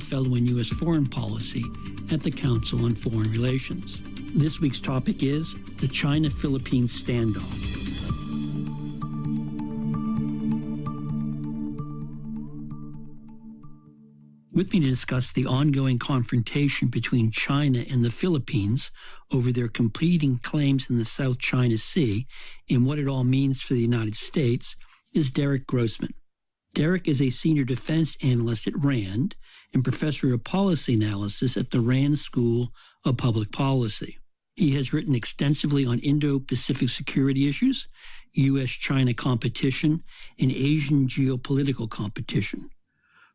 fellow in U.S. foreign policy at the Council on Foreign Relations. This week's topic is the China-Philippines standoff. With me to discuss the ongoing confrontation between China and the Philippines over their competing claims in the South China Sea and what it all means for the United States is Derek Grossman. Derek is a senior defense analyst at RAND and professor of policy analysis at the RAND School of Public Policy. He has written extensively on Indo-Pacific security issues, U.S.-China competition, and Asian geopolitical competition.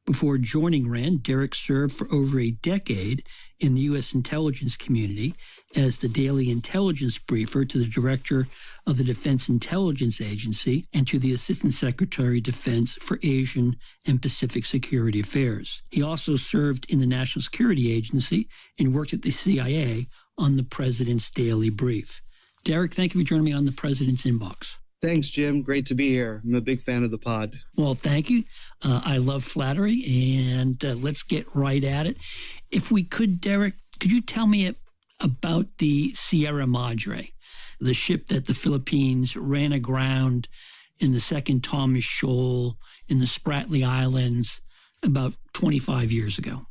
Before joining RAND, Derek served for over a decade in the U.S. intelligence community as the daily intelligence briefer to the director of the Defense Intelligence Agency and to the Assistant Secretary of Defense for Asian and Pacific Security Affairs. He also served in the National Security Agency and worked at the CIA on the President's Daily Brief. Derek, thank you for joining me on the President's Inbox. Thanks, Jim. Great to be here. I'm a big fan of the pod. Well, thank you. I love flattery, and let's get right at it. If we could, Derek, could you tell me about the Sierra Madre, the ship that the Philippines ran aground in the Second Thomas Shoal in the Spratly Islands about 25 years ago?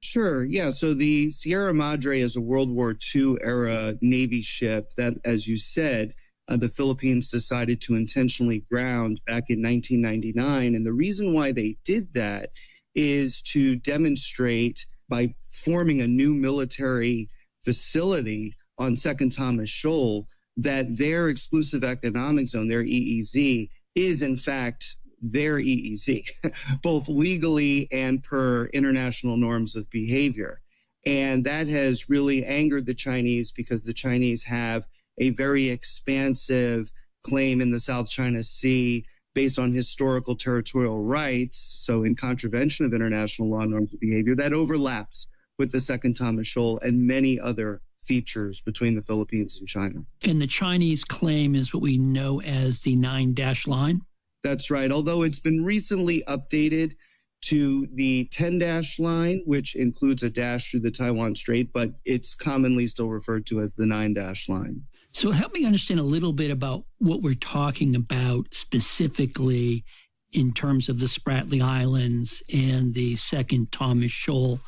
Sure. Yeah. So the Sierra Madre is a World War II era Navy ship that, as you said, the Philippines decided to intentionally ground back in 1999. And the reason why they did that is to demonstrate by forming a new military facility on Second Thomas Shoal that their exclusive economic zone, their EEZ, is in fact their EEZ, both legally and per international norms of behavior. And that has really angered the Chinese because the Chinese have a very expansive claim in the South China Sea based on historical territorial rights, so in contravention of international law norms of behavior, that overlaps with the Second Thomas Shoal and many other features between the Philippines and China. And the Chinese claim is what we know as the 9-dash line? That's right, although it's been recently updated to the 10-dash line, which includes a dash through the Taiwan Strait, but it's commonly still referred to as the 9-dash line. So help me understand a little bit about what we're talking about specifically in terms of the Spratly Islands and the Second Thomas Shoal.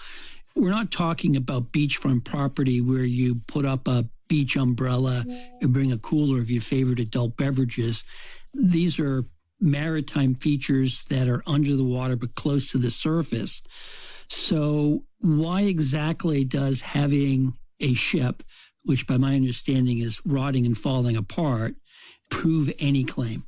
We're not talking about beachfront property where you put up a beach umbrella and bring a cooler of your favorite adult beverages. These are maritime features that are under the water but close to the surface. So why exactly does having a ship, which by my understanding is rotting and falling apart, prove any claim?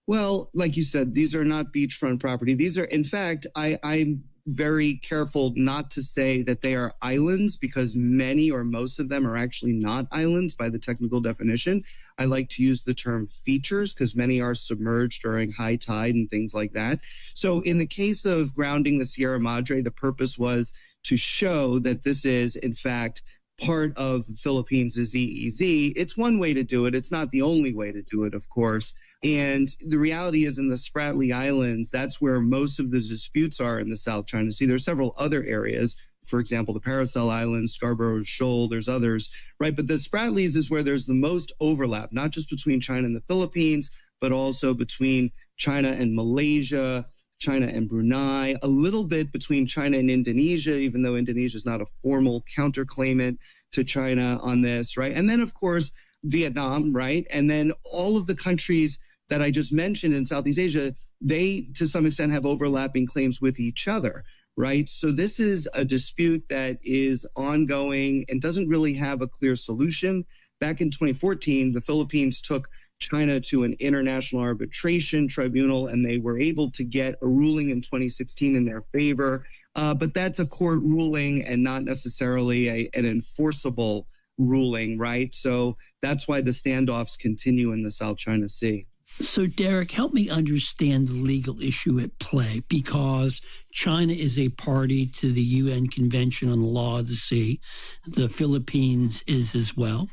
Well, like you said, these are not beachfront property. These are, in fact, I'm very careful not to say that they are islands because many or most of them are actually not islands by the technical definition. I like to use the term features because many are submerged during high tide and things like that. So in the case of grounding the Sierra Madre, the purpose was to show that this is, in fact, part of the Philippines' EEZ. It's one way to do it. It's not the only way to do it, of course. And the reality is in the Spratly Islands, that's where most of the disputes are in the South China Sea. There's several other areas, for example, the Paracel Islands, Scarborough Shoal, there's others, right? But the Spratlys is where there's the most overlap, not just between China and the Philippines, but also between China and Malaysia, China and Brunei, a little bit between China and Indonesia, even though Indonesia is not a formal counterclaimant to China on this, right? And then, of course, Vietnam, right? And then all of the countries that I just mentioned in Southeast Asia, they, to some extent, have overlapping claims with each other, right? So this is a dispute that is ongoing and doesn't really have a clear solution. Back in 2014, the Philippines took China to an international arbitration tribunal, and they were able to get a ruling in 2016 in their favor. But that's a court ruling and not necessarily an enforceable ruling, right? So that's why the standoffs continue in the South China Sea. So, Derek, help me understand the legal issue at play, because China is a party to the UN Convention on the Law of the Sea. The Philippines is as well.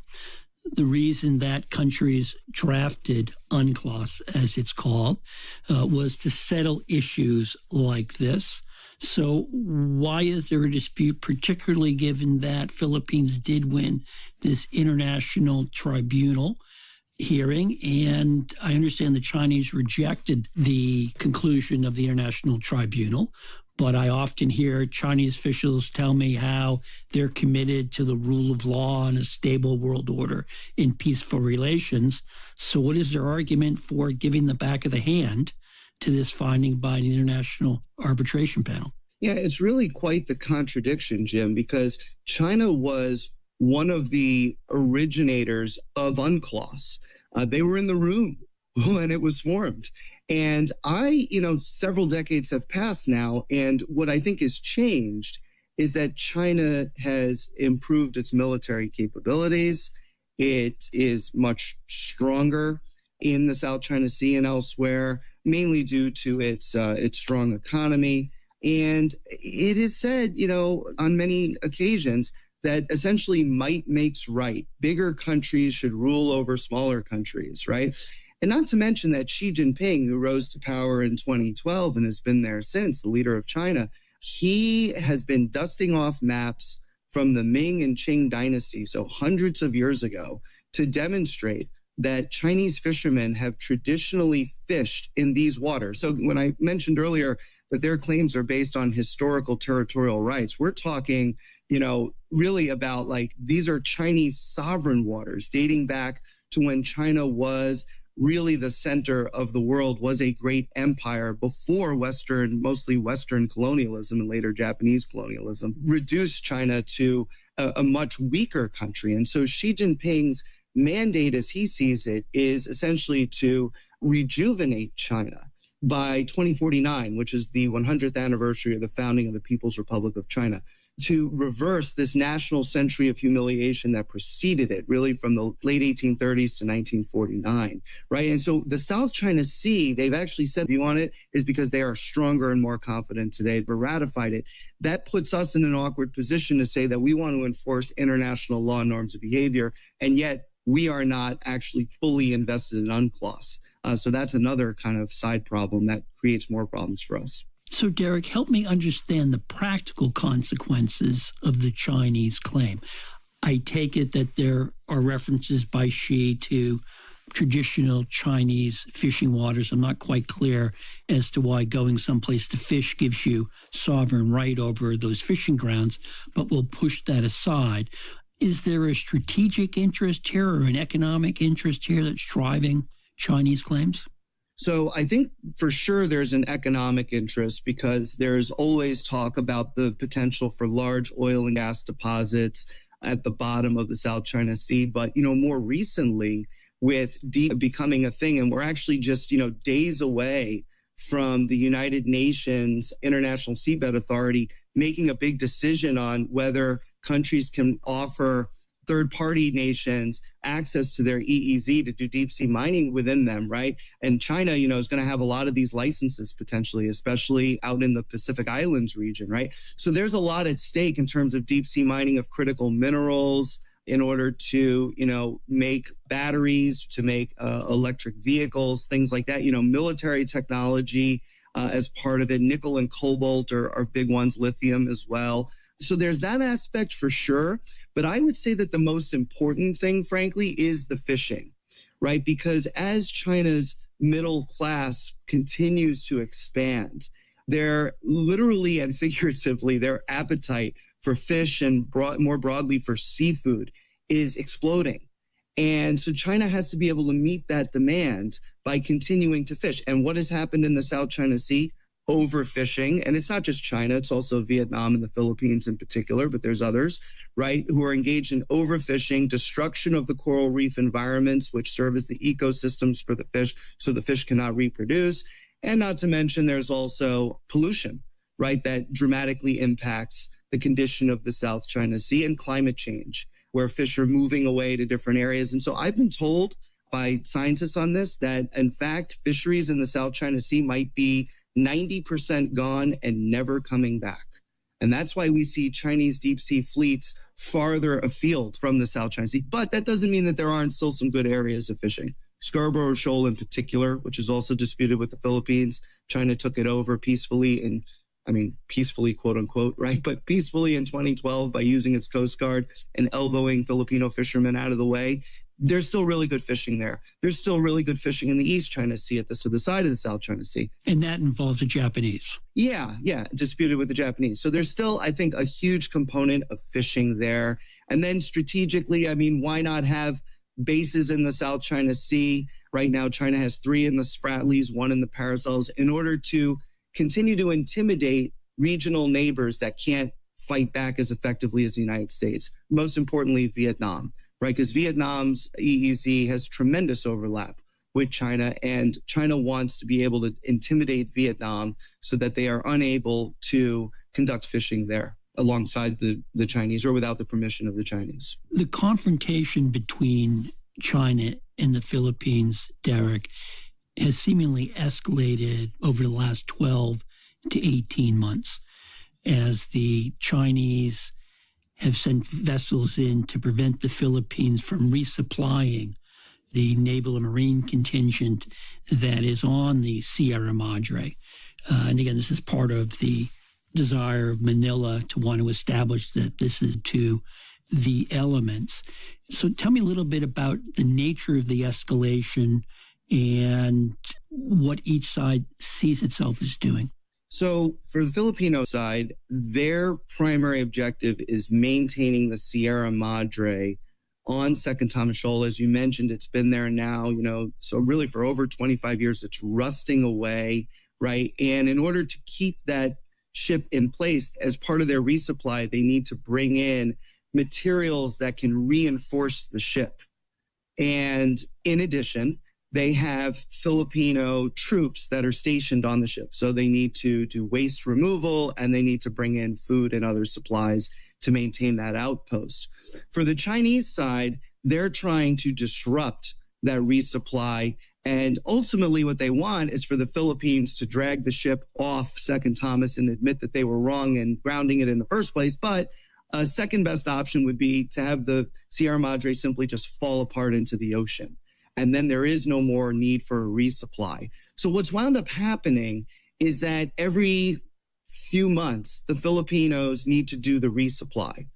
The reason that countries drafted UNCLOS, as it's called, was to settle issues like this. So why is there a dispute, particularly given that Philippines did win this international tribunal hearing? And I understand the Chinese rejected the conclusion of the international tribunal. But I often hear Chinese officials tell me how they're committed to the rule of law and a stable world order in peaceful relations. So what is their argument for giving the back of the hand to this finding by an international arbitration panel? Yeah, it's really quite the contradiction, Jim, because China was one of the originators of UNCLOS. They were in the room when it was formed. And several decades have passed now. And what I think has changed is that China has improved its military capabilities. It is much stronger in the South China Sea and elsewhere, mainly due to its strong economy. And it is said, on many occasions that essentially might makes right. Bigger countries should rule over smaller countries, right? And not to mention that Xi Jinping, who rose to power in 2012 and has been there since, the leader of China, he has been dusting off maps from the Ming and Qing dynasty, so hundreds of years ago, to demonstrate that Chinese fishermen have traditionally fished in these waters. So when I mentioned earlier that their claims are based on historical territorial rights, we're talking, really about these are Chinese sovereign waters dating back to when China was really the center of the world, was a great empire before mostly Western colonialism and later Japanese colonialism reduced China to a much weaker country. And so Xi Jinping's mandate, as he sees it, is essentially to rejuvenate China by 2049, which is the 100th anniversary of the founding of the People's Republic of China, to reverse this national century of humiliation that preceded it, really from the late 1830s to 1949, right? And so the South China Sea, they've actually said view on it is because they are stronger and more confident today. They've ratified it. That puts us in an awkward position to say that we want to enforce international law and norms of behavior, and yet we are not actually fully invested in UNCLOS. So that's another kind of side problem that creates more problems for us. So, Derek, help me understand the practical consequences of the Chinese claim. I take it that there are references by Xi to traditional Chinese fishing waters. I'm not quite clear as to why going someplace to fish gives you sovereign right over those fishing grounds, but we'll push that aside. Is there a strategic interest here or an economic interest here that's driving Chinese claims? So I think for sure there's an economic interest because there's always talk about the potential for large oil and gas deposits at the bottom of the South China Sea. But, more recently with deep becoming a thing, and we're actually just, days away from the United Nations International Seabed Authority making a big decision on whether countries can offer third-party nations access to their EEZ to do deep-sea mining within them, right? And China, is going to have a lot of these licenses potentially, especially out in the Pacific Islands region, right? So there's a lot at stake in terms of deep-sea mining of critical minerals in order to, make batteries, to make electric vehicles, things like that, military technology as part of it. Nickel and cobalt are big ones, lithium as well. So there's that aspect for sure. But I would say that the most important thing, frankly, is the fishing, right? Because as China's middle class continues to expand, their literally and figuratively, their appetite for fish and more broadly for seafood is exploding. And so China has to be able to meet that demand by continuing to fish. And what has happened in the South China Sea? Overfishing. And it's not just China, it's also Vietnam and the Philippines in particular, but there's others, right, who are engaged in overfishing, destruction of the coral reef environments, which serve as the ecosystems for the fish, so the fish cannot reproduce. And not to mention, there's also pollution, right, that dramatically impacts the condition of the South China Sea, and climate change, where fish are moving away to different areas. And so I've been told by scientists on this that, in fact, fisheries in the South China Sea might be 90% gone and never coming back. And that's why we see Chinese deep sea fleets farther afield from the South China Sea. But that doesn't mean that there aren't still some good areas of fishing. Scarborough Shoal in particular, which is also disputed with the Philippines. China took it over peacefully in I mean, peacefully, quote unquote, right? But peacefully in 2012 by using its Coast Guard and elbowing Filipino fishermen out of the way. There's still really good fishing there. There's still really good fishing in the East China Sea at the side of the South China Sea. And that involves the Japanese. Yeah, disputed with the Japanese. So there's still, I think, a huge component of fishing there. And then strategically, I mean, why not have bases in the South China Sea? Right now, China has 3 in the Spratlys, 1 in the Parasols, in order to continue to intimidate regional neighbors that can't fight back as effectively as the United States. Most importantly, Vietnam, right? Because Vietnam's EEZ has tremendous overlap with China, and China wants to be able to intimidate Vietnam so that they are unable to conduct fishing there alongside the Chinese or without the permission of the Chinese. The confrontation between China and the Philippines, Derek, has seemingly escalated over the last 12 to 18 months as the Chinese have sent vessels in to prevent the Philippines from resupplying the naval and marine contingent that is on the Sierra Madre. And again, this is part of the desire of Manila to want to establish that this is to the elements. So tell me a little bit about the nature of the escalation and what each side sees itself as doing. So for the Filipino side, their primary objective is maintaining the Sierra Madre on Second Thomas Shoal. As you mentioned, it's been there now, so really for over 25 years, it's rusting away, right? And in order to keep that ship in place as part of their resupply, they need to bring in materials that can reinforce the ship. And in addition, they have Filipino troops that are stationed on the ship. So they need to do waste removal and they need to bring in food and other supplies to maintain that outpost. For the Chinese side, they're trying to disrupt that resupply. And ultimately what they want is for the Philippines to drag the ship off Second Thomas and admit that they were wrong in grounding it in the first place. But a second best option would be to have the Sierra Madre simply just fall apart into the ocean. And then there is no more need for a resupply. So what's wound up happening is that every few months, the Filipinos need to do the resupply.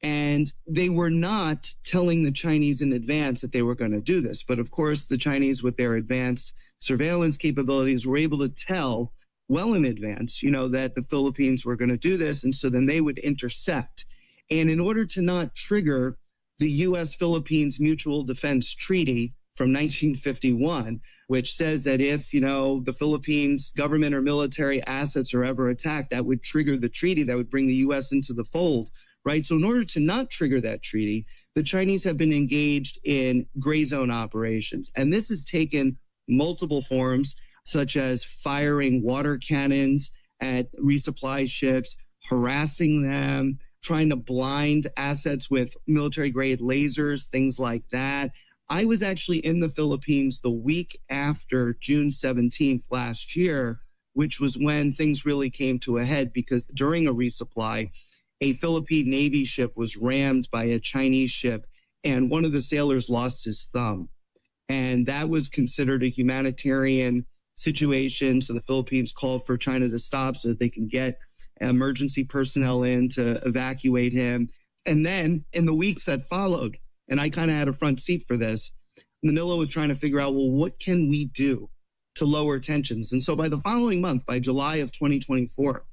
And they were not telling the Chinese in advance that they were going to do this. But of course, the Chinese, with their advanced surveillance capabilities, were able to tell well in advance, that the Philippines were going to do this. And so then they would intercept. And in order to not trigger the U.S.-Philippines Mutual Defense Treaty from 1951, which says that if, the Philippines government or military assets are ever attacked, that would trigger the treaty that would bring the U.S. into the fold, right? So in order to not trigger that treaty, the Chinese have been engaged in gray zone operations. And this has taken multiple forms, such as firing water cannons at resupply ships, harassing them, trying to blind assets with military-grade lasers, things like that. I was actually in the Philippines the week after June 17th last year, which was when things really came to a head because during a resupply, a Philippine Navy ship was rammed by a Chinese ship and one of the sailors lost his thumb. And that was considered a humanitarian situation. So the Philippines called for China to stop so that they can get emergency personnel in to evacuate him. And then in the weeks that followed, and I kind of had a front seat for this, Manila was trying to figure out, well, what can we do to lower tensions? And so by the following month, by July of 2024,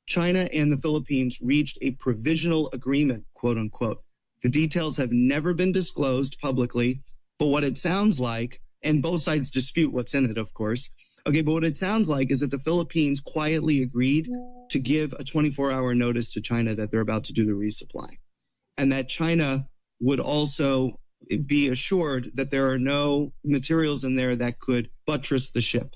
China and the Philippines reached a provisional agreement, quote unquote. The details have never been disclosed publicly, but what it sounds like, and both sides dispute what's in it, of course. Okay, but what it sounds like is that the Philippines quietly agreed to give a 24-hour notice to China that they're about to do the resupply. And that China would also be assured that there are no materials in there that could buttress the ship,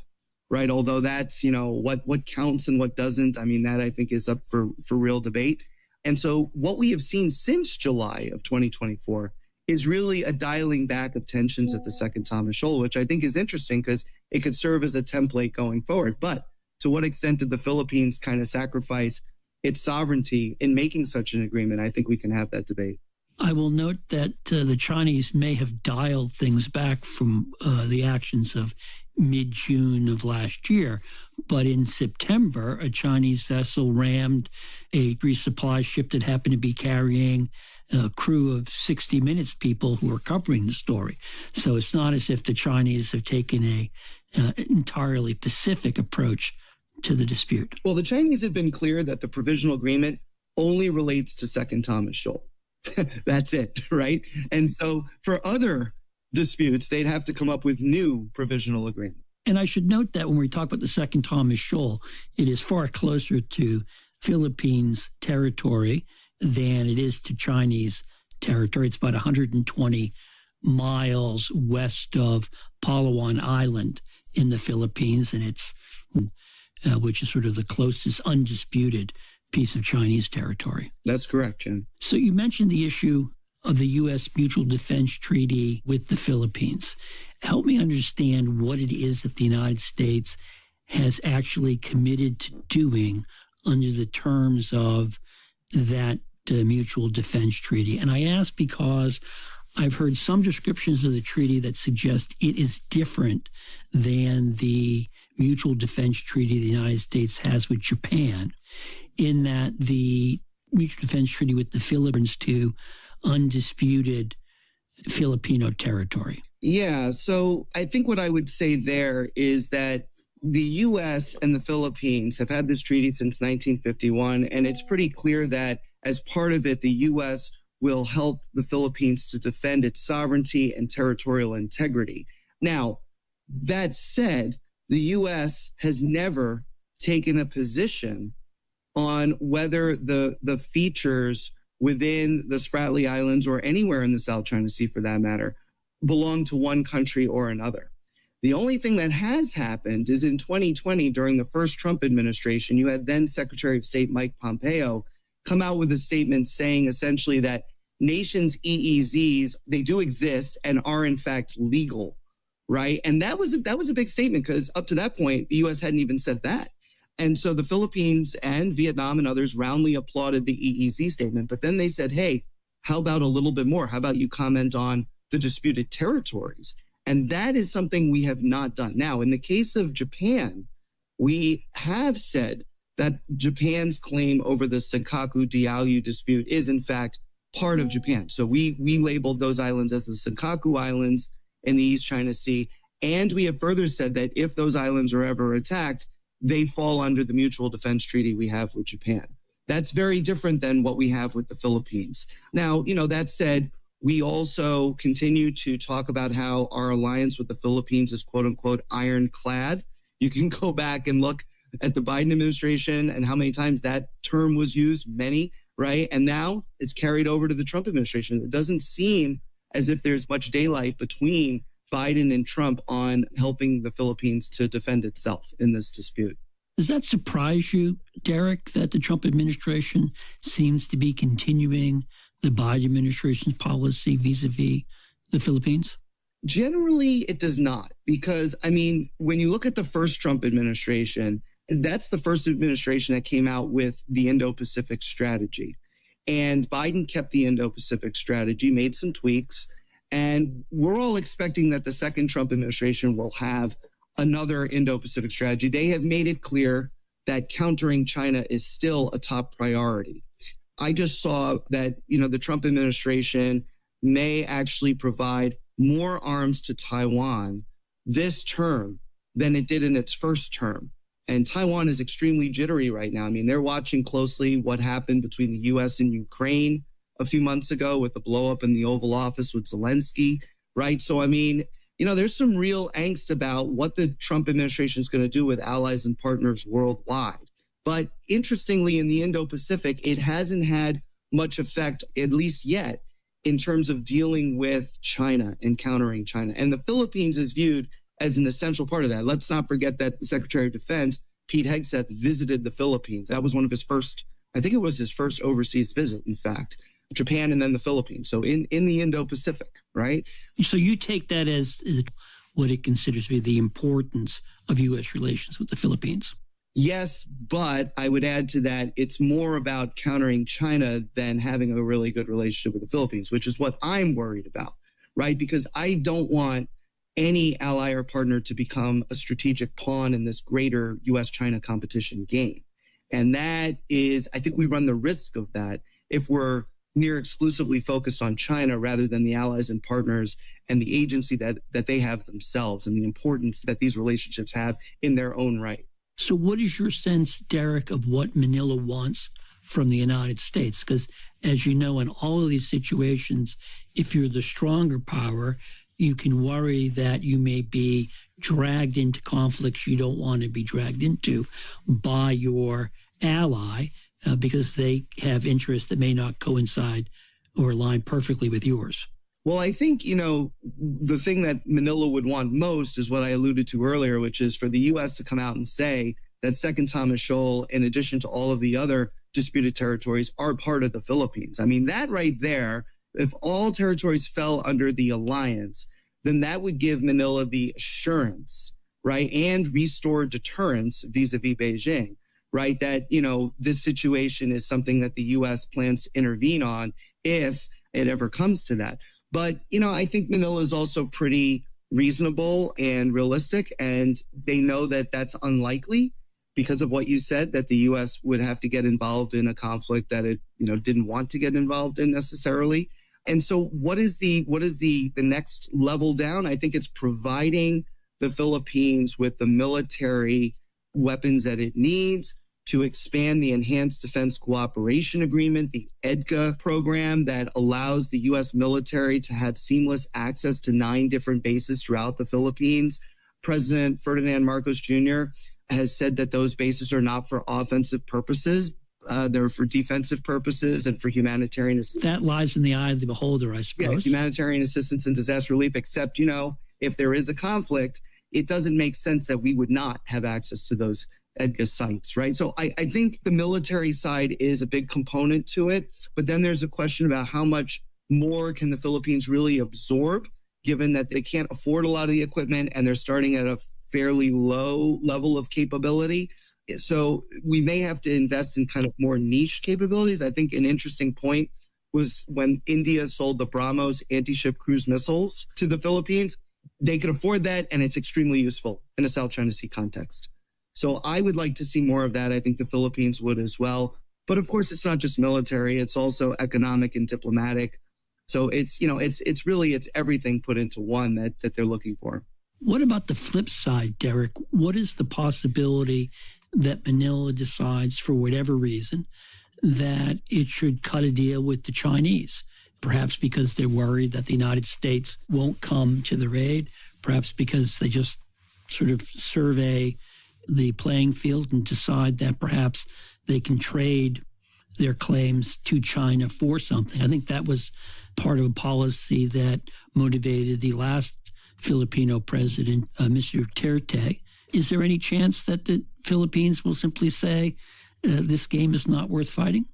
right? Although that's, what counts and what doesn't. I mean, that I think is up for real debate. And so what we have seen since July of 2024 is really a dialing back of tensions at the Second Thomas Shoal, which I think is interesting because it could serve as a template going forward. But to what extent did the Philippines kind of sacrifice its sovereignty in making such an agreement? I think we can have that debate. I will note that the Chinese may have dialed things back from the actions of mid-June of last year. But in September, a Chinese vessel rammed a resupply ship that happened to be carrying a crew of 60 Minutes people who were covering the story. So it's not as if the Chinese have taken a entirely pacific approach to the dispute. Well, the Chinese have been clear that the provisional agreement only relates to Second Thomas Shoal. That's it, right? And so for other disputes, they'd have to come up with new provisional agreement. And I should note that when we talk about the Second Thomas Shoal, it is far closer to Philippines territory than it is to Chinese territory. It's about 120 miles west of Palawan Island in the Philippines, and it's which is sort of the closest undisputed piece of Chinese territory. That's correct, Jim. So you mentioned the issue of the U.S. Mutual Defense Treaty with the Philippines. Help me understand what it is that the United States has actually committed to doing under the terms of that Mutual Defense Treaty. And I ask because I've heard some descriptions of the treaty that suggest it is different than the Mutual Defense Treaty the United States has with Japan, in that the Mutual Defense Treaty with the Philippines to undisputed Filipino territory. Yeah, so I think what I would say there is that the U.S. and the Philippines have had this treaty since 1951, and it's pretty clear that as part of it, the U.S. will help the Philippines to defend its sovereignty and territorial integrity. Now, that said, the U.S. has never taken a position on whether the features within the Spratly Islands or anywhere in the South China Sea, for that matter, belong to one country or another. The only thing that has happened is in 2020, during the first Trump administration, you had then Secretary of State Mike Pompeo come out with a statement saying essentially that nations' EEZs, they do exist and are in fact legal, right? And that was a big statement because up to that point, the U.S. hadn't even said that. And so the Philippines and Vietnam and others roundly applauded the EEZ statement. But then they said, hey, how about a little bit more? How about you comment on the disputed territories? And that is something we have not done. Now, in the case of Japan, we have said that Japan's claim over the Senkaku Diaoyu dispute is, in fact, part of Japan. So we labeled those islands as the Senkaku Islands in the East China Sea. And we have further said that if those islands are ever attacked, they fall under the mutual defense treaty we have with Japan. That's very different than what we have with the Philippines. Now, that said, we also continue to talk about how our alliance with the Philippines is, quote unquote, ironclad. You can go back and look at the Biden administration and how many times that term was used, many, right? And now it's carried over to the Trump administration. It doesn't seem as if there's much daylight between Biden and Trump on helping the Philippines to defend itself in this dispute. Does that surprise you, Derek, that the Trump administration seems to be continuing the Biden administration's policy vis-a-vis the Philippines? Generally, it does not, because, when you look at the first Trump administration, that's the first administration that came out with the Indo-Pacific strategy. And Biden kept the Indo-Pacific strategy, made some tweaks, and we're all expecting that the second Trump administration will have another Indo-Pacific strategy. They have made it clear that countering China is still a top priority. I just saw that, the Trump administration may actually provide more arms to Taiwan this term than it did in its first term. And Taiwan is extremely jittery right now. They're watching closely what happened between the U.S. and Ukraine a few months ago with the blow up in the Oval Office with Zelensky, right? So, there's some real angst about what the Trump administration is going to do with allies and partners worldwide. But interestingly, in the Indo-Pacific, it hasn't had much effect, at least yet, in terms of dealing with China and countering China. And the Philippines is viewed as an essential part of that. Let's not forget that the Secretary of Defense, Pete Hegseth, visited the Philippines. That was one of his first, I think it was his first overseas visit, in fact, Japan and then the Philippines. So in the Indo-Pacific, right? So you take that as what it considers to be the importance of U.S. relations with the Philippines. Yes, but I would add to that, it's more about countering China than having a really good relationship with the Philippines, which is what I'm worried about, right? Because I don't want any ally or partner to become a strategic pawn in this greater US-China competition game. And that is, I think we run the risk of that if we're near exclusively focused on China rather than the allies and partners and the agency that they have themselves and the importance that these relationships have in their own right. So what is your sense, Derek, of what Manila wants from the United States? Because as you know, in all of these situations, if you're the stronger power, you can worry that you may be dragged into conflicts you don't want to be dragged into by your ally because they have interests that may not coincide or align perfectly with yours. Well, I think, the thing that Manila would want most is what I alluded to earlier, which is for the U.S. to come out and say that Second Thomas Shoal, in addition to all of the other disputed territories, are part of the Philippines. I mean, that right there, if all territories fell under the alliance, then that would give Manila the assurance, right, and restore deterrence vis-a-vis Beijing, right, that, this situation is something that the U.S. plans to intervene on if it ever comes to that. But, I think Manila is also pretty reasonable and realistic, and they know that that's unlikely because of what you said, that the U.S. would have to get involved in a conflict that it, didn't want to get involved in necessarily. And so what is the next level down? I think it's providing the Philippines with the military weapons that it needs to expand the Enhanced Defense Cooperation Agreement, the EDCA program that allows the U.S. military to have seamless access to 9 different bases throughout the Philippines. President Ferdinand Marcos Jr. has said that those bases are not for offensive purposes. They're for defensive purposes and for humanitarian assistance. That lies in the eye of the beholder, I suppose. Yeah, humanitarian assistance and disaster relief, except, if there is a conflict, it doesn't make sense that we would not have access to those EDCA sites, right? So I think the military side is a big component to it, but then there's a question about how much more can the Philippines really absorb, given that they can't afford a lot of the equipment and they're starting at a fairly low level of capability. So we may have to invest in kind of more niche capabilities. I think an interesting point was when India sold the BrahMos anti-ship cruise missiles to the Philippines. They could afford that, and it's extremely useful in a South China Sea context. So I would like to see more of that. I think the Philippines would as well. But of course, it's not just military. It's also economic and diplomatic. So it's everything put into one that they're looking for. What about the flip side, Derek? What is the possibility that Manila decides, for whatever reason, that it should cut a deal with the Chinese? Perhaps because they're worried that the United States won't come to their aid, perhaps because they just sort of survey the playing field and decide that perhaps they can trade their claims to China for something. I think that was part of a policy that motivated the last Filipino president, Mr. Duterte. Is there any chance that the Philippines will simply say, this game is not worth fighting?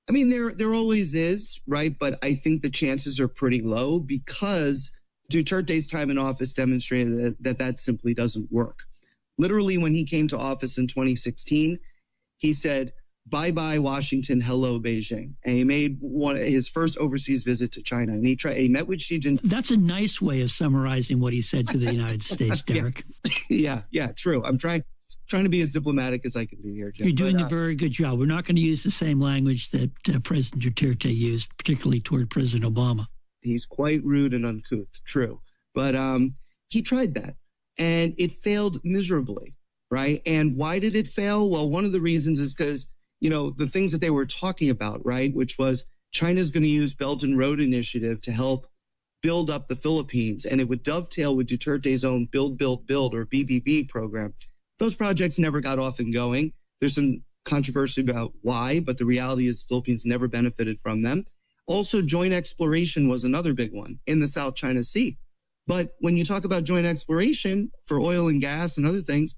I mean, there always is, right? But I think the chances are pretty low because Duterte's time in office demonstrated that simply doesn't work. Literally, when he came to office in 2016, he said, bye-bye, Washington, hello, Beijing. And he made his first overseas visit to China. And he met with Xi Jinping. That's a nice way of summarizing what he said to the United States, Derek. Yeah, true. I'm trying to be as diplomatic as I can be here, Jim. You're doing a very good job. We're not going to use the same language that President Duterte used, particularly toward President Obama. He's quite rude and uncouth, true. But he tried that, and it failed miserably, right? And why did it fail? Well, one of the reasons is because, the things that they were talking about, right, which was China's going to use Belt and Road Initiative to help build up the Philippines, and it would dovetail with Duterte's own Build, Build, Build, or BBB program. Those projects never got off and going. There's some controversy about why, but the reality is the Philippines never benefited from them. Also, joint exploration was another big one in the South China Sea. But when you talk about joint exploration for oil and gas and other things,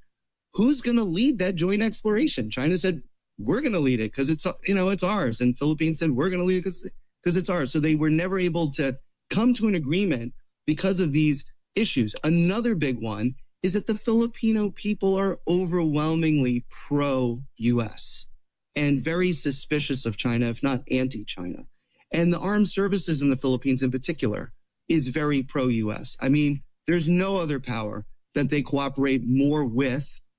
who's going to lead that joint exploration? China said, we're going to lead it because it's ours. And Philippines said, we're going to lead it because it's ours. So they were never able to come to an agreement because of these issues. Another big one is that the Filipino people are overwhelmingly pro-U.S. and very suspicious of China, if not anti-China. And the armed services in the Philippines in particular is very pro-U.S. I mean, There's no other power that they cooperate more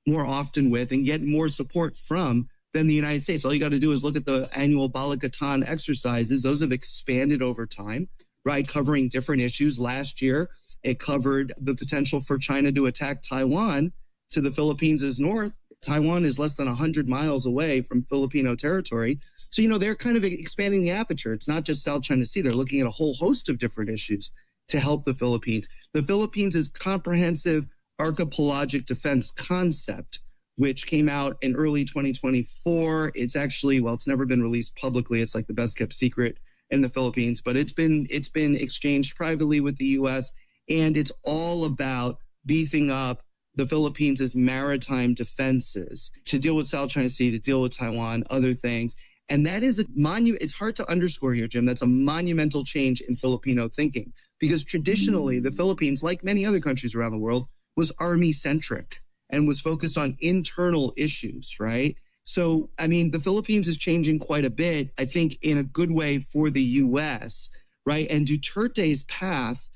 often with, and get more support from than the United States. All you got to do is look at the annual Bala-Katan exercises. Those have expanded over time, right? Covering different issues. Last year, it covered the potential for China to attack Taiwan. To the Philippines' north. Taiwan is less than 100 miles away from Filipino territory. So, they're kind of expanding the aperture. It's not just South China Sea. They're looking at a whole host of different issues to help the Philippines. The Philippines' comprehensive archipelagic defense concept, which came out in early 2024. It's actually, it's never been released publicly. It's like the best kept secret in the Philippines, but it's been exchanged privately with the U.S. And it's all about beefing up the Philippines' maritime defenses to deal with South China Sea, to deal with Taiwan, other things. And that is it's hard to underscore here, Jim. That's a monumental change in Filipino thinking, because traditionally the Philippines, like many other countries around the world, was army-centric and was focused on internal issues, right? So, the Philippines is changing quite a bit, I think, in a good way for the U.S., right? And Duterte's path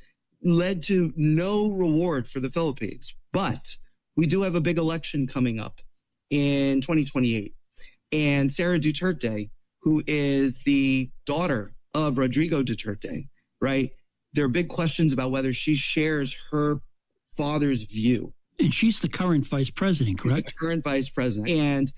led to no reward for the Philippines. But we do have a big election coming up in 2028. And Sara Duterte, who is the daughter of Rodrigo Duterte, right? There are big questions about whether she shares her father's view. And she's the current vice president, correct? She's the current vice president. And,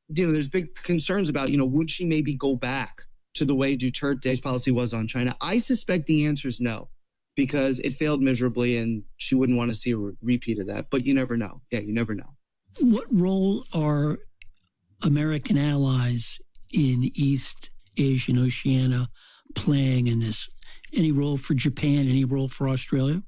there's big concerns about, would she maybe go back to the way Duterte's policy was on China? I suspect the answer is no, because it failed miserably and she wouldn't want to see a repeat of that. But you never know. Yeah, you never know. What role are American allies in East Asia and Oceania playing in this? Any role for Japan? Any role for Australia?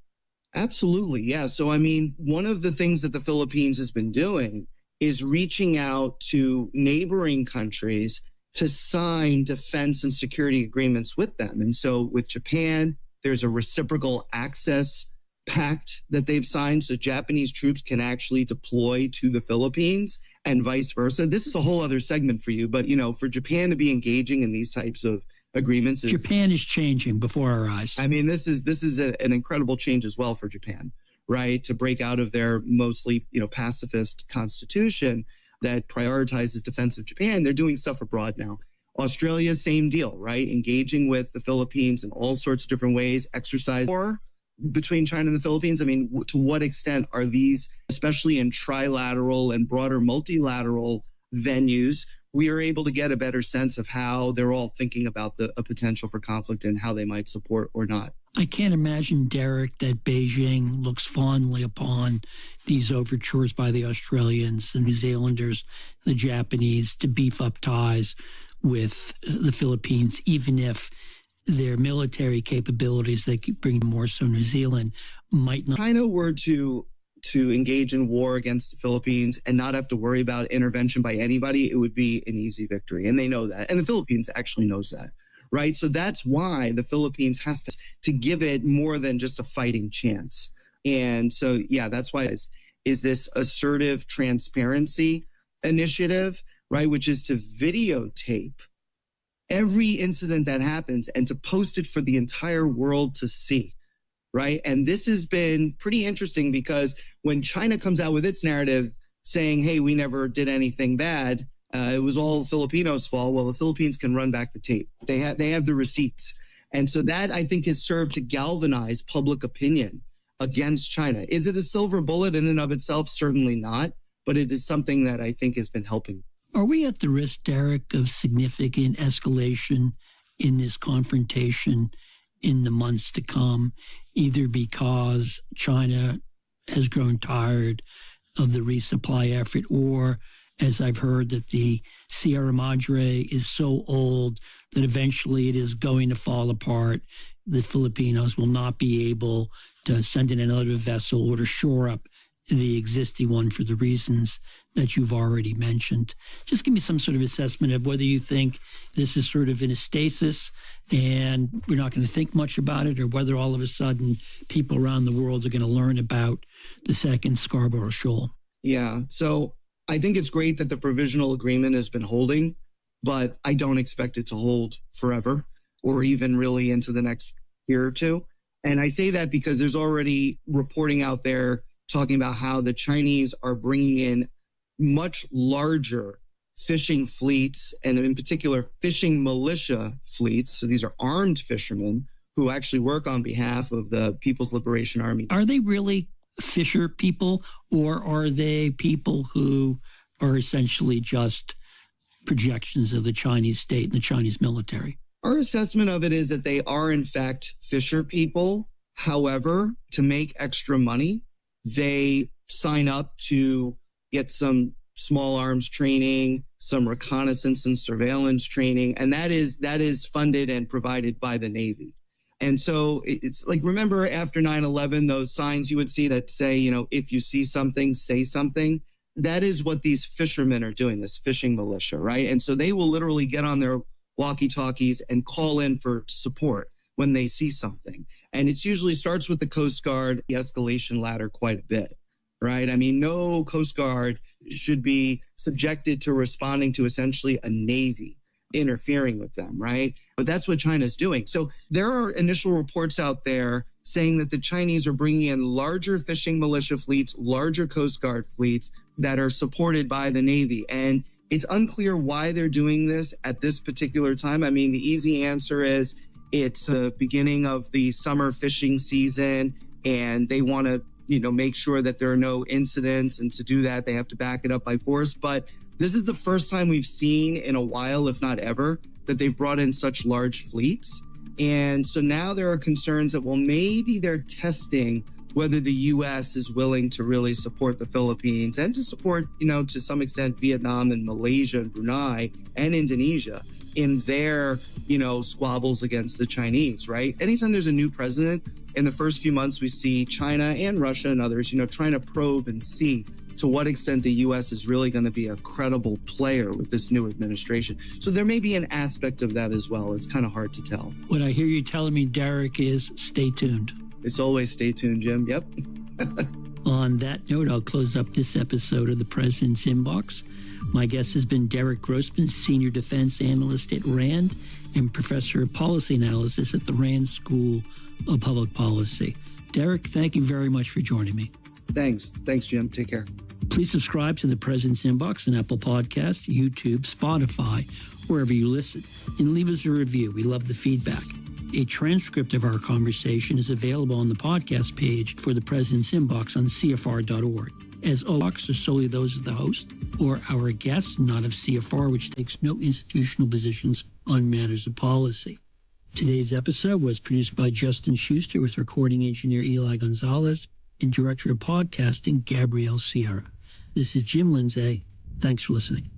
Absolutely, yeah. So, one of the things that the Philippines has been doing is reaching out to neighboring countries to sign defense and security agreements with them. And so with Japan, there's a reciprocal access pact that they've signed, so Japanese troops can actually deploy to the Philippines and vice versa. This is a whole other segment for you, but for Japan to be engaging in these types of agreements, Japan is changing before our eyes. This is an incredible change as well for Japan, right? To break out of their mostly pacifist constitution that prioritizes defense of Japan. They're doing stuff abroad now. Australia, same deal, right? Engaging with the Philippines in all sorts of different ways, exercise war between China and the Philippines. To what extent are these, especially in trilateral and broader multilateral venues, we are able to get a better sense of how they're all thinking about a potential for conflict and how they might support or not. I can't imagine, Derek, that Beijing looks fondly upon these overtures by the Australians, the New Zealanders, the Japanese to beef up ties with the Philippines, even if their military capabilities, they could bring more so New Zealand, might not. China were to engage in war against the Philippines and not have to worry about intervention by anybody, it would be an easy victory. And they know that. And the Philippines actually knows that, right? So that's why the Philippines has to give it more than just a fighting chance. And so, yeah, that's why is this assertive transparency initiative, right? Which is to videotape every incident that happens and to post it for the entire world to see. Right. And this has been pretty interesting because when China comes out with its narrative saying, hey, we never did anything bad, it was all Filipinos' fault. Well, the Philippines can run back the tape. They have the receipts. And so that, I think, has served to galvanize public opinion against China. Is it a silver bullet in and of itself? Certainly not. But it is something that I think has been helping. Are we at the risk, Derek, of significant escalation in this confrontation in the months to come, either because China has grown tired of the resupply effort, or, as I've heard, that the Sierra Madre is so old that eventually it is going to fall apart. The Filipinos will not be able to send in another vessel or to shore up the existing one for the reasons that you've already mentioned. Just give me some sort of assessment of whether you think this is sort of in a stasis and we're not going to think much about it, or whether all of a sudden people around the world are going to learn about the second Scarborough Shoal. Yeah. So I think it's great that the provisional agreement has been holding, but I don't expect it to hold forever or even really into the next year or two. And I say that because there's already reporting out there talking about how the Chinese are bringing in much larger fishing fleets, and in particular, fishing militia fleets. So these are armed fishermen who actually work on behalf of the People's Liberation Army. Are they really fisher people, or are they people who are essentially just projections of the Chinese state and the Chinese military? Our assessment of it is that they are, in fact, fisher people. However, to make extra money, they sign up to get some small arms training, some reconnaissance and surveillance training, and that is funded and provided by the Navy. And so it's like, remember after 9/11, those signs you would see that say, if you see something, say something. That is what these fishermen are doing, this fishing militia, right? And so they will literally get on their walkie-talkies and call in for support when they see something. And it usually starts with the Coast Guard, the escalation ladder quite a bit, right? I mean, no Coast Guard should be subjected to responding to essentially a Navy interfering with them, right? But that's what China's doing. So there are initial reports out there saying that the Chinese are bringing in larger fishing militia fleets, larger Coast Guard fleets that are supported by the Navy. And it's unclear why they're doing this at this particular time. I mean, the easy answer is it's the beginning of the summer fishing season, and they want to, make sure that there are no incidents. And to do that, they have to back it up by force. But this is the first time we've seen in a while, if not ever, that they've brought in such large fleets. And so now there are concerns that, well, maybe they're testing whether the U.S. is willing to really support the Philippines and to support, to some extent, Vietnam and Malaysia and Brunei and Indonesia in their, squabbles against the Chinese, right? Anytime there's a new president, in the first few months, we see China and Russia and others, trying to probe and see to what extent the U.S. is really going to be a credible player with this new administration. So there may be an aspect of that as well. It's kind of hard to tell. What I hear you telling me, Derek, is stay tuned. It's always stay tuned, Jim. Yep. On that note, I'll close up this episode of the President's Inbox. My guest has been Derek Grossman, Senior Defense Analyst at RAND and Professor of Policy Analysis at the RAND School of Public Policy. Derek, thank you very much for joining me. Thanks. Thanks, Jim. Take care. Please subscribe to the President's Inbox on Apple Podcasts, YouTube, Spotify, wherever you listen, and leave us a review. We love the feedback. A transcript of our conversation is available on the podcast page for the President's Inbox on CFR.org. As always, are solely those of the host or our guests, not of CFR, which takes no institutional positions on matters of policy. Today's episode was produced by Justin Schuster with recording engineer Eli Gonzalez and director of podcasting Gabrielle Sierra. This is Jim Lindsay. Thanks for listening.